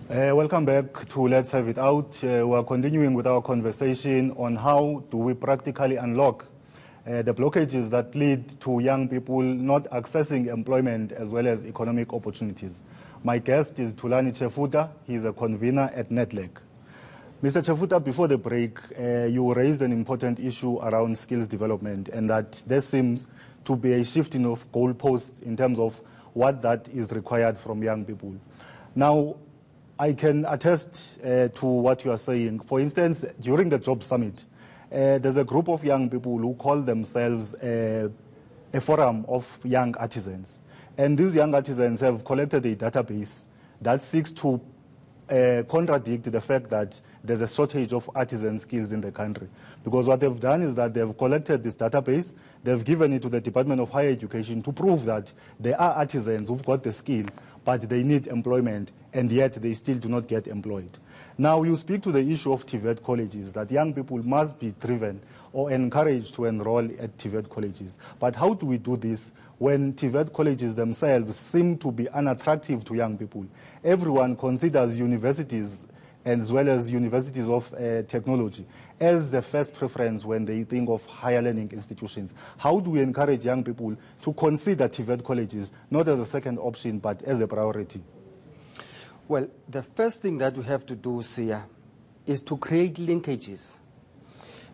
Welcome back to Let's Have It Out. We are continuing with our conversation on how do we practically unlock the blockages that lead to young people not accessing employment as well as economic opportunities. My guest is Thulani Chefuta. He is a convener at NETLEC. Mr. Chefuta, before the break, you raised an important issue around skills development and that there seems to be a shifting of goalposts in terms of what that is required from young people. Now, I can attest to what you are saying. For instance, during the Job Summit, there's a group of young people who call themselves a forum of young artisans. And these young artisans have collected a database that seeks to contradict the fact that there's a shortage of artisan skills in the country. Because what they've done is that they've collected this database, they've given it to the Department of Higher Education to prove that there are artisans who've got the skill, but they need employment, and yet they still do not get employed. Now, you speak to the issue of TVET colleges, that young people must be driven or encouraged to enroll at TVET colleges. But how do we do this when TVET colleges themselves seem to be unattractive to young people? Everyone considers universities, as well as universities of technology, as the first preference when they think of higher learning institutions. How do we encourage young people to consider TVET colleges not as a second option, but as a priority? Well, the first thing that we have to do, Sia, is to create linkages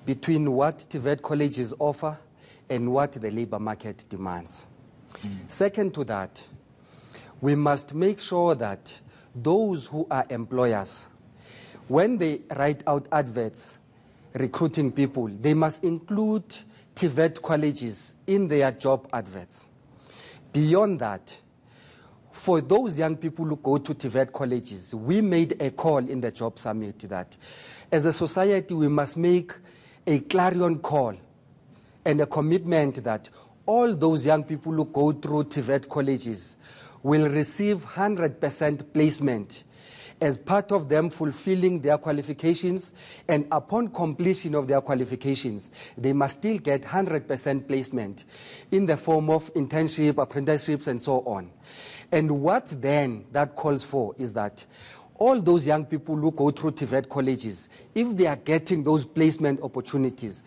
between what TVET colleges offer and what the labor market demands. Second to that, we must make sure that those who are employers, when they write out adverts recruiting people, they must include TVET colleges in their job adverts. Beyond that, for those young people who go to TVET colleges, we made a call in the Job Summit that as a society we must make a clarion call and a commitment that all those young people who go through TVET colleges will receive 100% placement as part of them fulfilling their qualifications, and upon completion of their qualifications, they must still get 100% placement in the form of internship, apprenticeships, and so on. And what then that calls for is that all those young people who go through TVET colleges, if they are getting those placement opportunities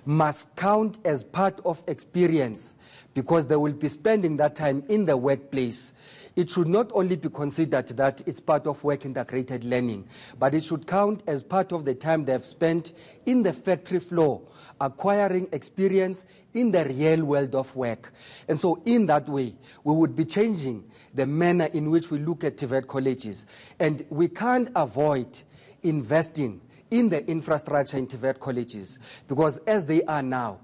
must count as part of experience because they will be spending that time in the workplace. It should not only be considered that it's part of work integrated learning, but it should count as part of the time they've spent in the factory floor, acquiring experience in the real world of work. And so in that way, we would be changing the manner in which we look at TVET colleges. And we can't avoid investing in the infrastructure in TVET colleges, because as they are now,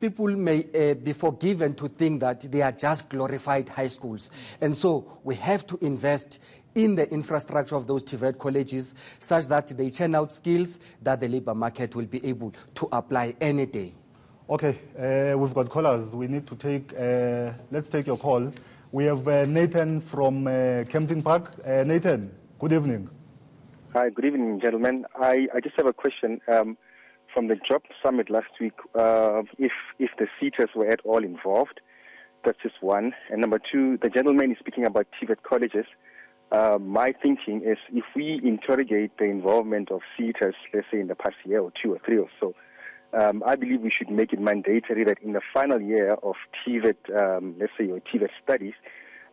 people may be forgiven to think that they are just glorified high schools. And so we have to invest in the infrastructure of those TVET colleges such that they churn out skills that the labor market will be able to apply any day. Okay, we've got callers. We need to take, let's take your calls. We have Nathan from Kempton Park. Nathan, good evening. Hi, good evening, gentlemen. I just have a question. From the Job Summit last week, if the SETAs were at all involved, that's just one. And number two, the gentleman is speaking about TVET colleges. My thinking is if we interrogate the involvement of SETAs, let's say in the past year or 2 or 3 or so, I believe we should make it mandatory that in the final year of TVET, let's say your TVET studies,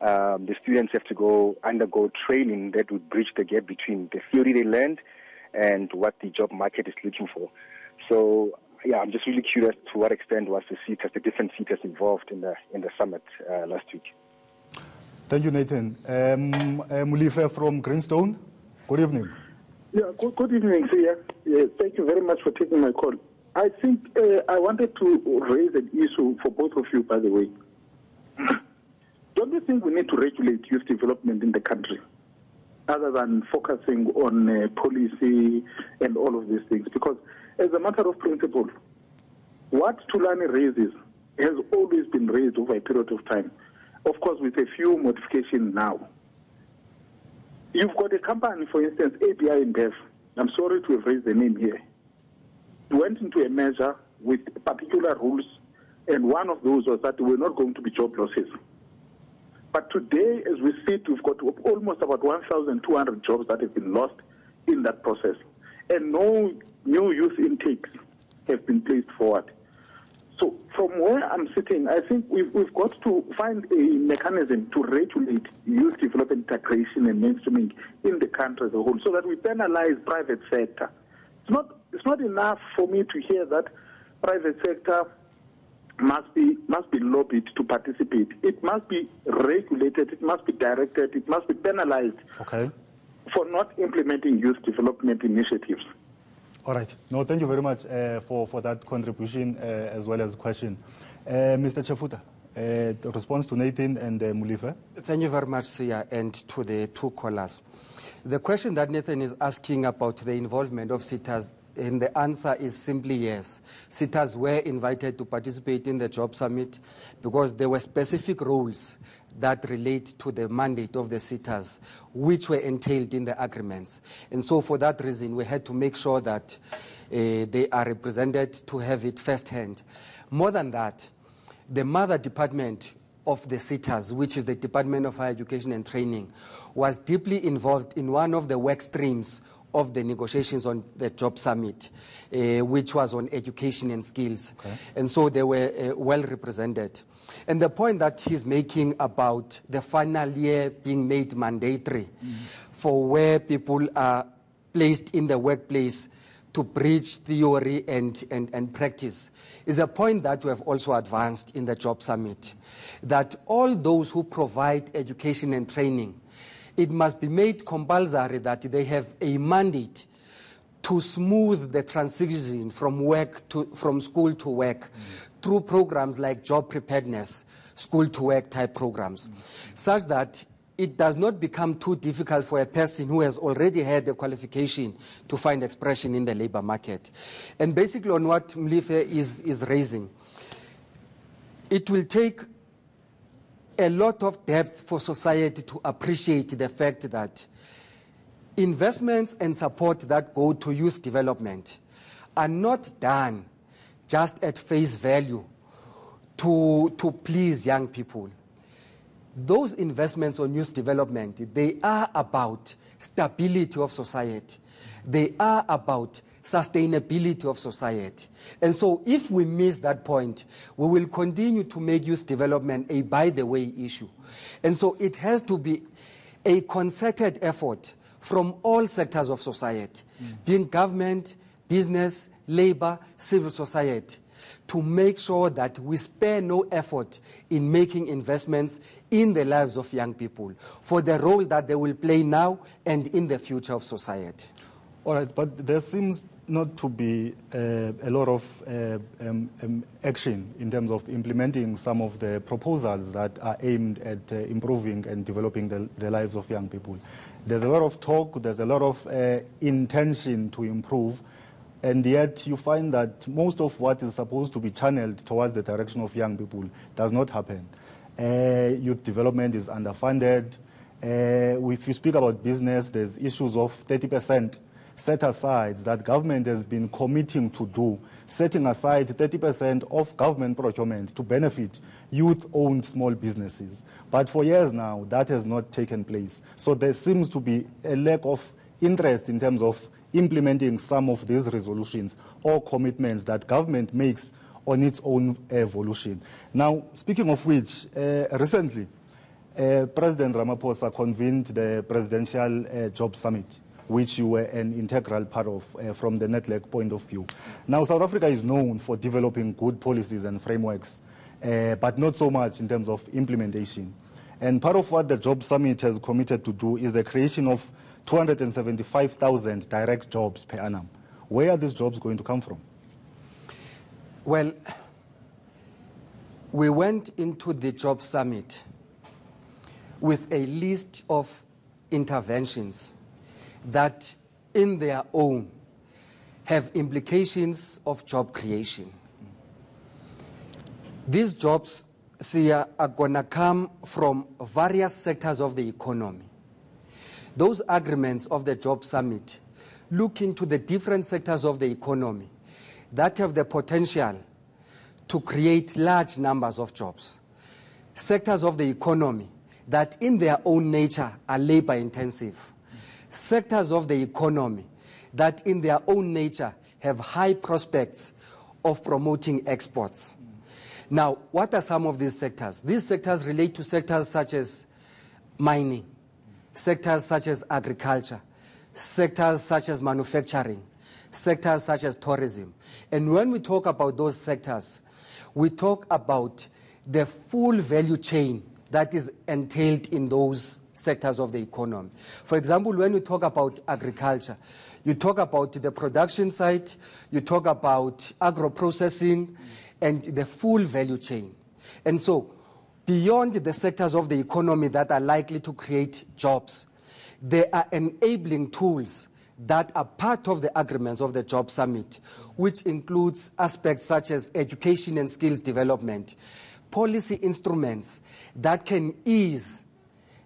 the students have to undergo training that would bridge the gap between the theory they learned and what the job market is looking for. So, yeah, I'm just really curious to what extent was the different SETAs involved in the summit last week. Thank you, Nathan. Mulife from Greenstone, good evening. Yeah, good evening, Sia. Yeah, thank you very much for taking my call. I think I wanted to raise an issue for both of you, by the way. Don't you think we need to regulate youth development in the country, other than focusing on policy and all of these things? Because as a matter of principle, what Thulani raises has always been raised over a period of time, of course with a few modifications now. You've got a company, for instance, ABI in Dev. I'm sorry to have raised the name here. Went into a measure with particular rules, and one of those was that there were not going to be job losses. But today, as we sit, we've got almost about 1,200 jobs that have been lost in that process. And no new youth intakes have been placed forward. So from where I'm sitting, I think we've got to find a mechanism to regulate youth development integration and mainstreaming in the country as a whole so that we penalize private sector. It's not enough for me to hear that private sector must be lobbied to participate. It must be regulated, it must be directed, it must be penalized for not implementing youth development initiatives. All right. No, thank you very much for that contribution as well as question. Mr. Chefuta, the response to Nathan and Mulife. Thank you very much, Sia, and to the two callers. The question that Nathan is asking about the involvement of SETAs, and the answer is simply yes. SETAs were invited to participate in the Job Summit because there were specific roles that relate to the mandate of the SETAs, which were entailed in the agreements. And so for that reason, we had to make sure that they are represented to have it firsthand. More than that, the mother department of the SETAs, which is the Department of Higher Education and Training, was deeply involved in one of the work streams of the negotiations on the Job Summit, which was on education and skills. And so they were well represented. And the point that he's making about the final year being made mandatory for where people are placed in the workplace to bridge theory and practice is a point that we have also advanced in the Job Summit, that all those who provide education and training, it must be made compulsory that they have a mandate to smooth the transition from school to work through programs like job preparedness, school to work type programs, such that it does not become too difficult for a person who has already had the qualification to find expression in the labor market. And basically on what Mlife is raising, it will take a lot of depth for society to appreciate the fact that investments and support that go to youth development are not done just at face value to please young people. Those investments on youth development, they are about stability of society. They are about sustainability of society. And so if we miss that point, we will continue to make youth development a by-the-way issue. And so it has to be a concerted effort from all sectors of society, being government, business, labor, civil society, to make sure that we spare no effort in making investments in the lives of young people for the role that they will play now and in the future of society. All right, but there seems not to be a lot of action in terms of implementing some of the proposals that are aimed at improving and developing the lives of young people. There's a lot of talk, there's a lot of intention to improve, and yet you find that most of what is supposed to be channeled towards the direction of young people does not happen. Youth development is underfunded. If you speak about business, there's issues of 30% set-asides that government has been committing to do, setting aside 30% of government procurement to benefit youth-owned small businesses. But for years now, that has not taken place. So there seems to be a lack of interest in terms of implementing some of these resolutions or commitments that government makes on its own evolution. Now, speaking of which, recently, President Ramaphosa convened the Presidential Job Summit, which you were an integral part of from the network point of view. Now, South Africa is known for developing good policies and frameworks, but not so much in terms of implementation. And part of what the Job Summit has committed to do is the creation of 275,000 direct jobs per annum. Where are these jobs going to come from? Well, we went into the Job Summit with a list of interventions that in their own have implications of job creation. These jobs, Sia, are going to come from various sectors of the economy. Those agreements of the Job Summit look into the different sectors of the economy that have the potential to create large numbers of jobs. Sectors of the economy that in their own nature are labor intensive. Sectors of the economy that in their own nature have high prospects of promoting exports. Now, what are some of these sectors? These sectors relate to sectors such as mining, sectors such as agriculture, sectors such as manufacturing, sectors such as tourism. And when we talk about those sectors, we talk about the full value chain that is entailed in those sectors of the economy. For example, when we talk about agriculture, you talk about the production side, you talk about agro-processing, and the full value chain. And so, beyond the sectors of the economy that are likely to create jobs, there are enabling tools that are part of the agreements of the Job Summit, which includes aspects such as education and skills development, policy instruments that can ease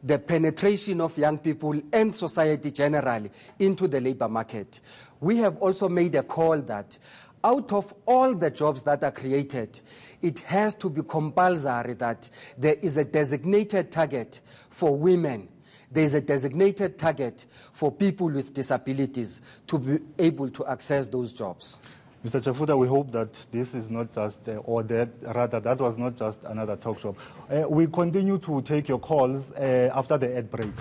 the penetration of young people and society generally into the labor market. We have also made a call that out of all the jobs that are created, it has to be compulsory that there is a designated target for women. There is a designated target for people with disabilities to be able to access those jobs. Mr. Chafuta, we hope that this is not just, or that rather that was not just another talk show. We continue to take your calls after the ad break.